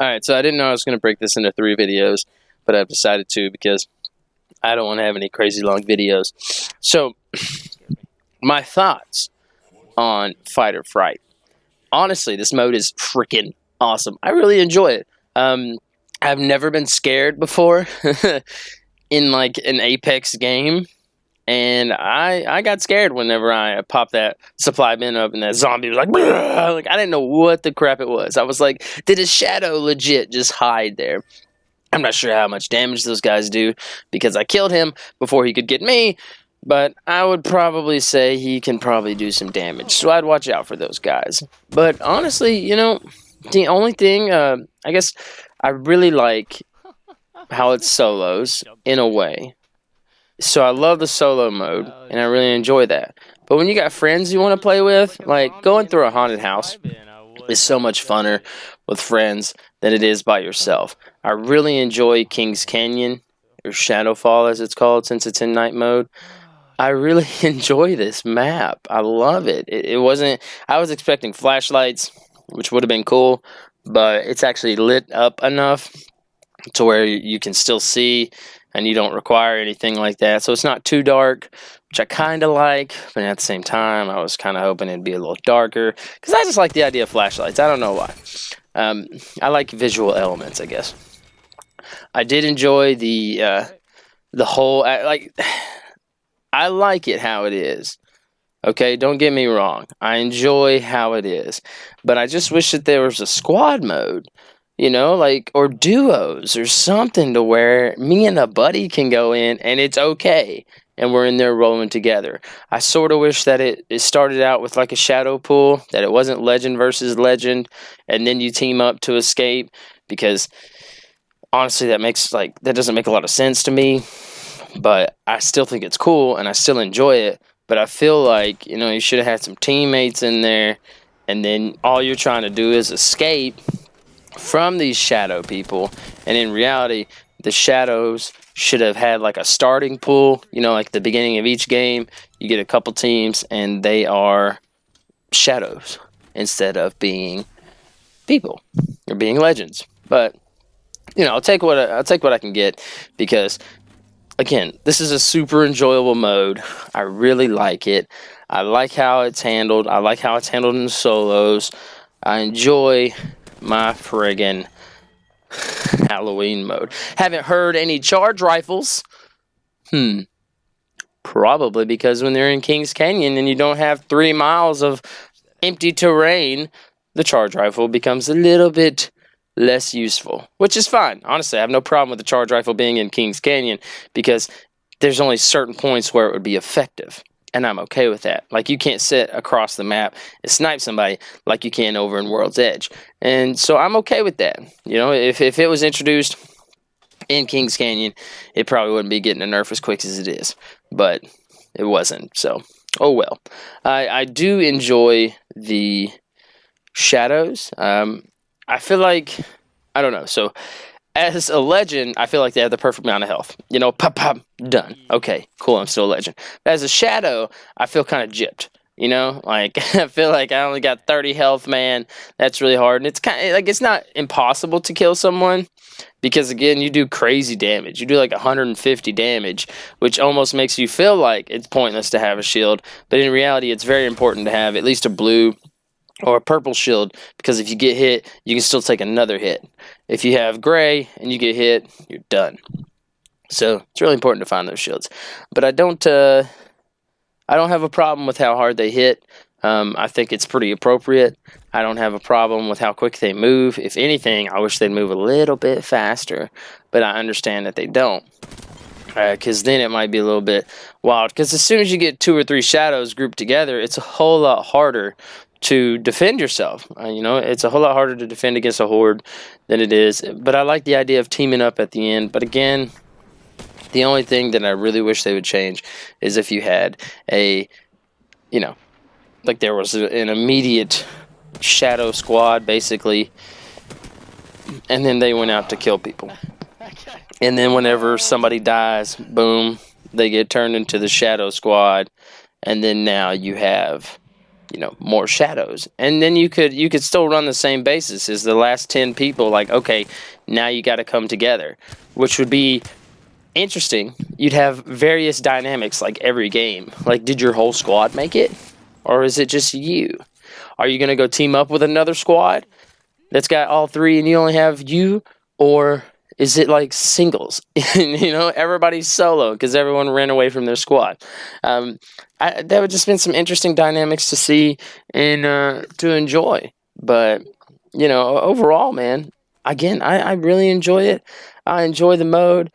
Alright, so I didn't know I was going to break this into 3 videos, but I've decided to because I don't want to have any crazy long videos. So, my thoughts on Fight or Fright. Honestly, this mode is freaking awesome. I really enjoy it. I've never been scared before in like an Apex game. And I got scared whenever I popped that supply bin up and that zombie was like, "Bleh!" Like I didn't know what the crap it was. I was like, did a shadow legit just hide there? I'm not sure how much damage those guys do because I killed him before he could get me, but I would probably say he can probably do some damage. So I'd watch out for those guys. But honestly, you know, the only thing, I guess I really like how it's solos in a way. So I love the solo mode, and I really enjoy that. But when you got friends you want to play with, like going through a haunted house is so much funner with friends than it is by yourself. I really enjoy King's Canyon, or Shadowfall as it's called since it's in night mode. I really enjoy this map. I love it. It wasn't, I was expecting flashlights, which would have been cool, but it's actually lit up enough to where you can still see and you don't require anything like that. So it's not too dark, which I kind of like, but at the same time, I was kind of hoping it'd be a little darker because I just like the idea of flashlights. I don't know why. I like visual elements, I guess. I did enjoy the whole, like, I like it how it is. Okay, don't get me wrong. I enjoy how it is, but I just wish that there was a squad mode. You know, like, or duos or something to where me and a buddy can go in and it's okay. And we're in there rolling together. I sort of wish that it started out with like a shadow pool, that it wasn't legend versus legend, and then you team up to escape. Because honestly, that doesn't make a lot of sense to me. But I still think it's cool and I still enjoy it. But I feel like, you know, you should have had some teammates in there, and then all you're trying to do is escape from these shadow people, and in reality the shadows should have had like a starting pool, you know, like the beginning of each game you get a couple teams and they are shadows instead of being people or being legends. But you know, I'll take what I can get because again, this is a super enjoyable mode. I really like it. I like how it's handled. I like how it's handled in the solos. I enjoy my friggin' Halloween mode. Haven't heard any charge rifles. Probably because when they're in King's Canyon and you don't have 3 miles of empty terrain, the charge rifle becomes a little bit less useful, which is fine. Honestly, I have no problem with the charge rifle being in King's Canyon because there's only certain points where it would be effective. And I'm okay with that. Like, you can't sit across the map and snipe somebody like you can over in World's Edge. And so I'm okay with that. You know, if it was introduced in King's Canyon, it probably wouldn't be getting a nerf as quick as it is. But it wasn't. So, oh well. I do enjoy the shadows. I feel like, I don't know. So, as a legend, I feel like they have the perfect amount of health. You know, pop, pop, done. Okay, cool, I'm still a legend. But as a shadow, I feel kind of gypped. You know, like, I feel like I only got 30 health, man. That's really hard. And it's kind of, like, it's not impossible to kill someone. Because, again, you do crazy damage. You do, like, 150 damage. Which almost makes you feel like it's pointless to have a shield. But in reality, it's very important to have at least a blue or a purple shield, because if you get hit, you can still take another hit. If you have gray and you get hit, you're done. So it's really important to find those shields. But I don't have a problem with how hard they hit. I think it's pretty appropriate. I don't have a problem with how quick they move. If anything, I wish they'd move a little bit faster, but I understand that they don't. Because then it might be a little bit wild. Because as soon as you get 2 or 3 shadows grouped together, it's a whole lot harder to defend yourself. You know, it's a whole lot harder to defend against a horde than it is. But I like the idea of teaming up at the end. But again, the only thing that I really wish they would change is if you had a, you know, like there was an immediate shadow squad, basically, and then they went out to kill people. And then whenever somebody dies, boom, they get turned into the shadow squad. And then now you have more shadows. And then you could still run the same basis as the last 10 people. Like, okay, now you got to come together, which would be interesting. You'd have various dynamics like every game. Like, did your whole squad make it? Or is it just you? Are you going to go team up with another squad that's got all three and you only have you? Or is it like singles? Everybody's solo because everyone ran away from their squad. That would just been some interesting dynamics to see and to enjoy. But, overall, man, again, I really enjoy it. I enjoy the mode.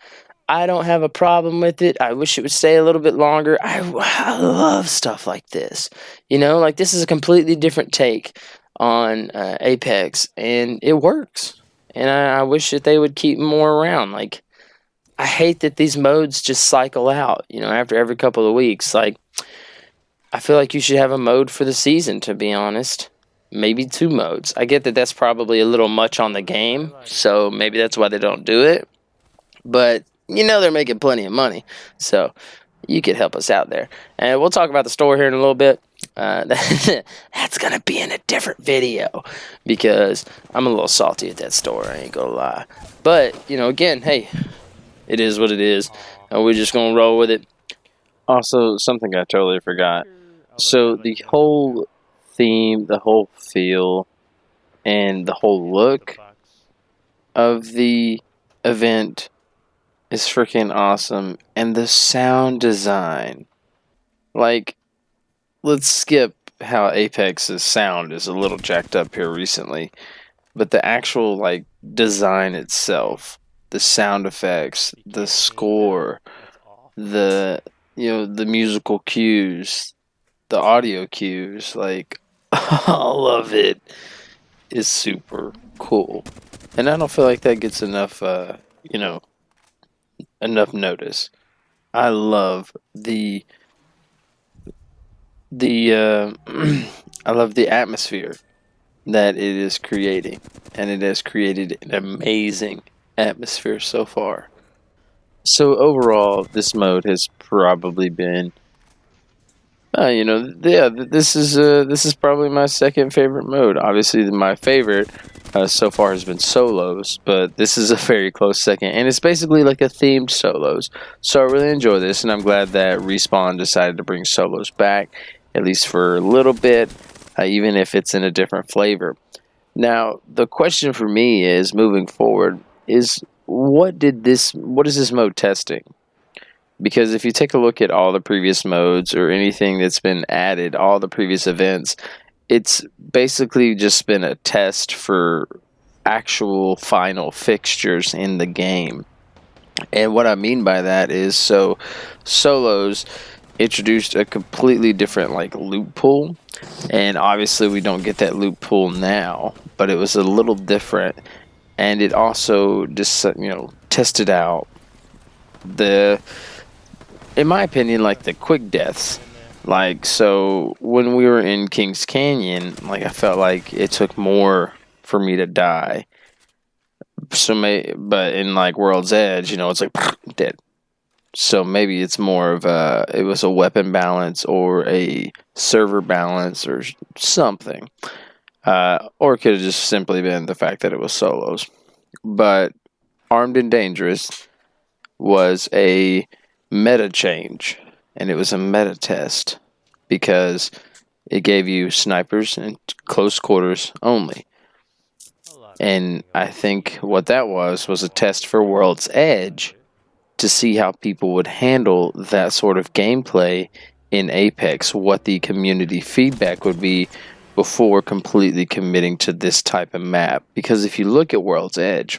I don't have a problem with it. I wish it would stay a little bit longer. I love stuff like this. Like this is a completely different take on Apex, and it works. And I wish that they would keep more around. Like, I hate that these modes just cycle out, after every couple of weeks. Like, I feel like you should have a mode for the season, to be honest. Maybe 2 modes. I get that that's probably a little much on the game, so maybe that's why they don't do it. But they're making plenty of money, so you could help us out there. And we'll talk about the store here in a little bit. That's going to be in a different video because I'm a little salty at that store, I ain't going to lie. But, again, hey, it is what it is, and we're just going to roll with it. Also, something I totally forgot. So the whole theme, the whole feel, and the whole look of the event is freaking awesome. And the sound design, like, let's skip how Apex's sound is a little jacked up here recently, but the actual design itself, the sound effects, the score, the the musical cues, the audio cues, all of it is super cool. And I don't feel like that gets enough enough notice. I love the I love the atmosphere that it is creating, and it has created an amazing atmosphere so far. So overall, this mode has probably been, this is probably my second favorite mode. Obviously, my favorite so far has been solos, but this is a very close second, and it's basically like a themed solos. So I really enjoy this, and I'm glad that Respawn decided to bring solos back, at least for a little bit, even if it's in a different flavor. Now, the question for me is, moving forward, is what is this mode testing? Because if you take a look at all the previous modes or anything that's been added, all the previous events, it's basically just been a test for actual final fixtures in the game. And what I mean by that is, so solos introduced a completely different loot pool, and obviously we don't get that loot pool now, but it was a little different, and it also just tested out in my opinion, the quick deaths. So when we were in Kings Canyon, I felt like it took more for me to die. But in World's Edge, it's dead. So maybe it's more of it was a weapon balance or a server balance or something. Or it could have just simply been the fact that it was solos. But Armed and Dangerous was a meta change, and it was a meta test because it gave you snipers and close quarters only. And I think what that was a test for World's Edge to see how people would handle that sort of gameplay in Apex, what the community feedback would be before completely committing to this type of map. Because if you look at World's Edge,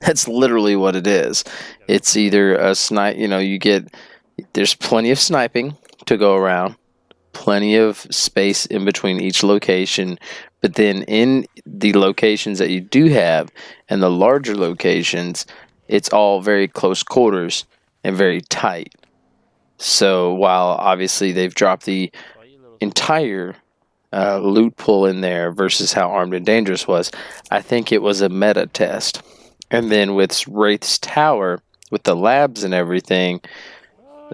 that's literally what it is. It's either a snipe, there's plenty of sniping to go around, plenty of space in between each location, but then in the locations that you do have, and the larger locations, it's all very close quarters and very tight. So while obviously they've dropped the entire loot pool in there versus how Armed and Dangerous was, I think it was a meta test. And then with Wraith's Tower, with the labs and everything,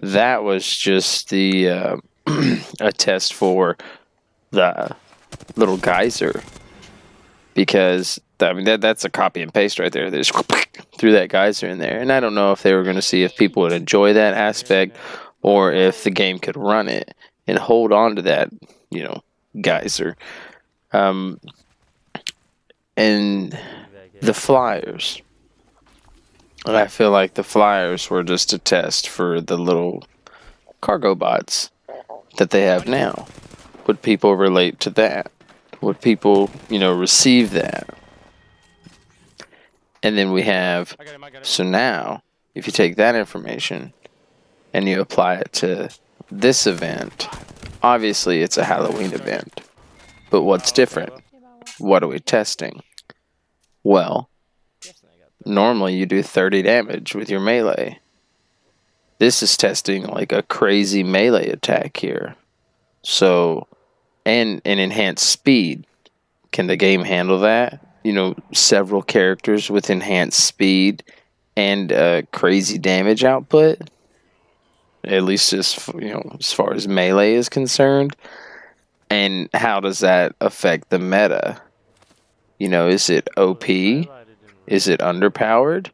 that was just the a test for the little geyser, because I mean that's a copy and paste right there. They just threw that geyser in there, and I don't know if they were going to see if people would enjoy that aspect, or if the game could run it and hold on to that, geyser. And the flyers. And I feel like the flyers were just a test for the little cargo bots that they have now. Would people relate to that? Would people, receive that? And then we have, so now, if you take that information and you apply it to this event, obviously it's a Halloween event. But what's different? What are we testing? Well, normally you do 30 damage with your melee. This is testing like a crazy melee attack here. So, and an enhanced speed. Can the game handle that? Several characters with enhanced speed and crazy damage output. At least as far as melee is concerned. And how does that affect the meta? Is it OP? Is it underpowered?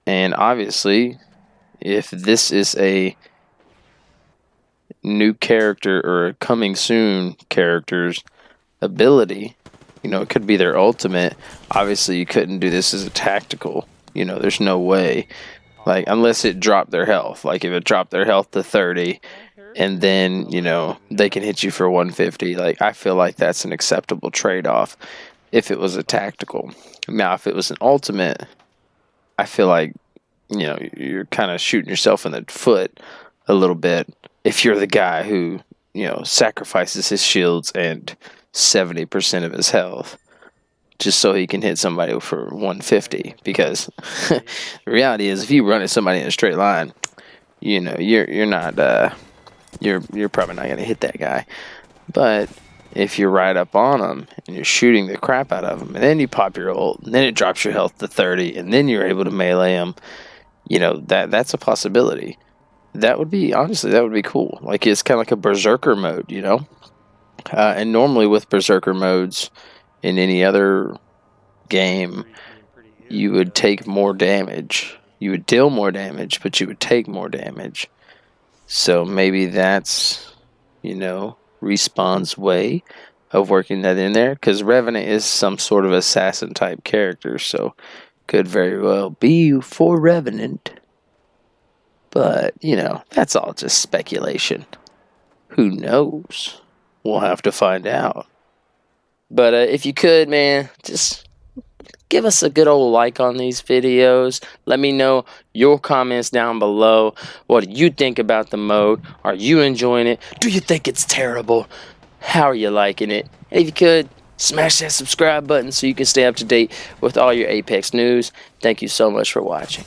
And obviously, if this is a new character or a coming soon character's ability, it could be their ultimate. Obviously, you couldn't do this as a tactical. There's no way. Like, unless it dropped their health. Like, if it dropped their health to 30, and then, they can hit you for 150. Like, I feel like that's an acceptable trade-off if it was a tactical. Now, if it was an ultimate, I feel like, you're kind of shooting yourself in the foot a little bit if you're the guy who, sacrifices his shields and 70% of his health just so he can hit somebody for 150. Because the reality is, if you run at somebody in a straight line, you're not you're probably not gonna hit that guy. But if you're right up on them and you're shooting the crap out of them, and then you pop your ult, and then it drops your health to 30, and then you're able to melee them, that's a possibility. That would be cool. Like, it's kind of like a berserker mode, and normally with berserker modes in any other game, you would take more damage. You would deal more damage, but you would take more damage. So maybe that's, Respawn's way of working that in there. Because Revenant is some sort of assassin type character, so could very well be for Revenant. But, that's all just speculation. Who knows? We'll have to find out. But if you could, man, just give us a good old like on these videos. Let me know your comments down below. What do you think about the mode? Are you enjoying it? Do you think it's terrible? How are you liking it? And if you could, smash that subscribe button so you can stay up to date with all your Apex news. Thank you so much for watching.